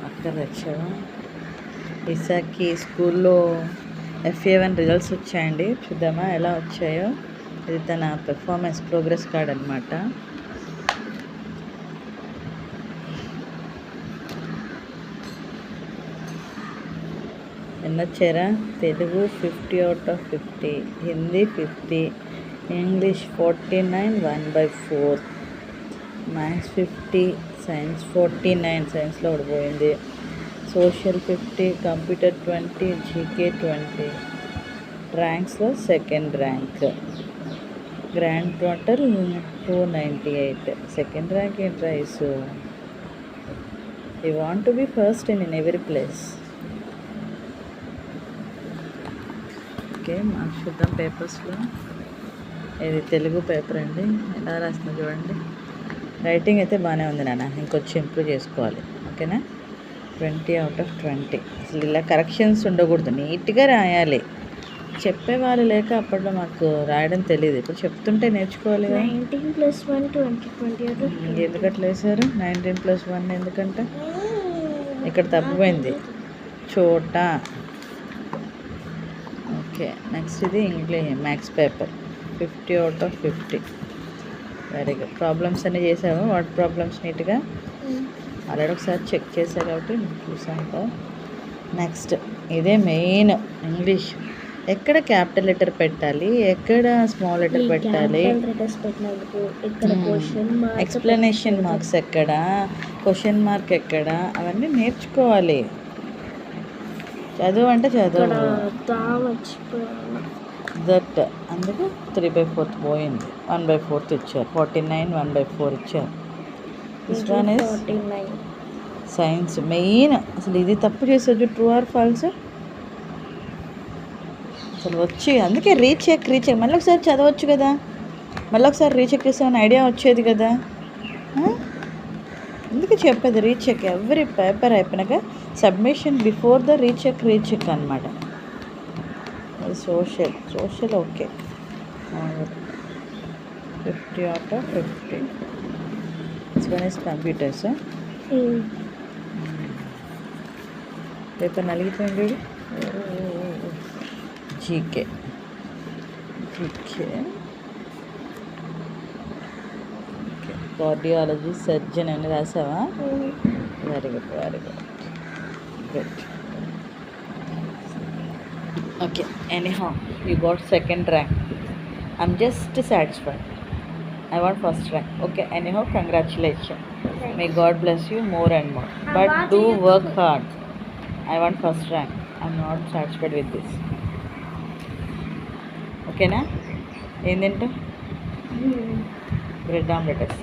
అక్కడ తెచ్చావా? ఇసాకి స్కూల్లో FA1 రిజల్ట్స్ వచ్చాయండి. చూద్దామా ఎలా వచ్చాయో. ఇది తన పెర్ఫార్మెన్స్ ప్రోగ్రెస్ కార్డ్ అనమాట. ఎన్నొచ్చారా? Telugu 50/50, Hindi 50, English 49, 1/4, maths 50, science 49, సైన్స్లో ఓడిపోయింది, సోషల్ 50, కంప్యూటర్ 20, జీకే 20, ర్యాంక్స్లో second rank, grand total 298. Second rank ఏంటి రైసు? You want to be first in every place. Okay, marks చూద్దాం పేపర్స్లో. ఇది తెలుగు పేపర్ అండి. ఎలా రాస్తున్నా చూడండి. రైటింగ్ అయితే బాగానే ఉంది నాన్న, ఇంకొచ్చి ఇంప్రూవ్ చేసుకోవాలి. ఓకేనా? 20/20. అసలు ఇలా కరెక్షన్స్ ఉండకూడదు, నీట్గా రాయాలి. చెప్పేవాళ్ళు లేక అప్పట్లో మాకు రాయడం తెలియదు, ఇప్పుడు చెప్తుంటే నేర్చుకోవాలి. 19+1 20. ఎందుకు అట్లా వేసారు? 19+1 ఎందుకంటే ఇక్కడ తప్పిపోయింది చోట. ఓకే, నెక్స్ట్ ఇది English maths paper 50/50. Very good. Problems అన్నీ చేసావు. వాట్ ప్రాబ్లమ్స్ నీట్గా ఆల్రెడీ ఒకసారి చెక్ చేశా కాబట్టి చూసాను. నెక్స్ట్ ఇదే మెయిన్ ఇంగ్లీష్. ఎక్కడ క్యాపిటల్ లెటర్ పెట్టాలి, ఎక్కడ స్మాల్ లెటర్ పెట్టాలి, ఎక్స్ప్లెనేషన్ మార్క్స్ ఎక్కడ, క్వశ్చన్ మార్క్ ఎక్కడ, అవన్నీ నేర్చుకోవాలి. చదువు అంటే చదువు దట్. అందుకు 3/4 పోయింది, 1/4 ఇచ్చారు. 49, 1/4 ఇచ్చారు. This one is science main. అసలు ఇది తప్పు చేసేది. ట్రూ ఆర్ ఫాల్స్ అసలు వచ్చి, అందుకే రీచెక్ మళ్ళీ ఒకసారి చదవచ్చు కదా, మళ్ళీ ఒకసారి రీచెక్ చేసామని ఐడియా వచ్చేది కదా. అందుకే చెప్పేది రీచెక్ ఎవ్రీ పేపర్ అయిపోయినాక సబ్మిషన్ బిఫోర్ ద రీచెక్ అనమాట. అది social okay. 50/50. This one is computers. Paper నలిగిపోయింది. జీకే కార్డియాలజీ సర్జన్ అని రాసావా? Very good. Okay, anyhow you got second rank. I'm just satisfied. I want first rank. Okay, anyhow, congratulations. May God bless you more and more. But do work hard. I want first rank. I'm not satisfied with this. Okay na? Em dinto? Bread omelette.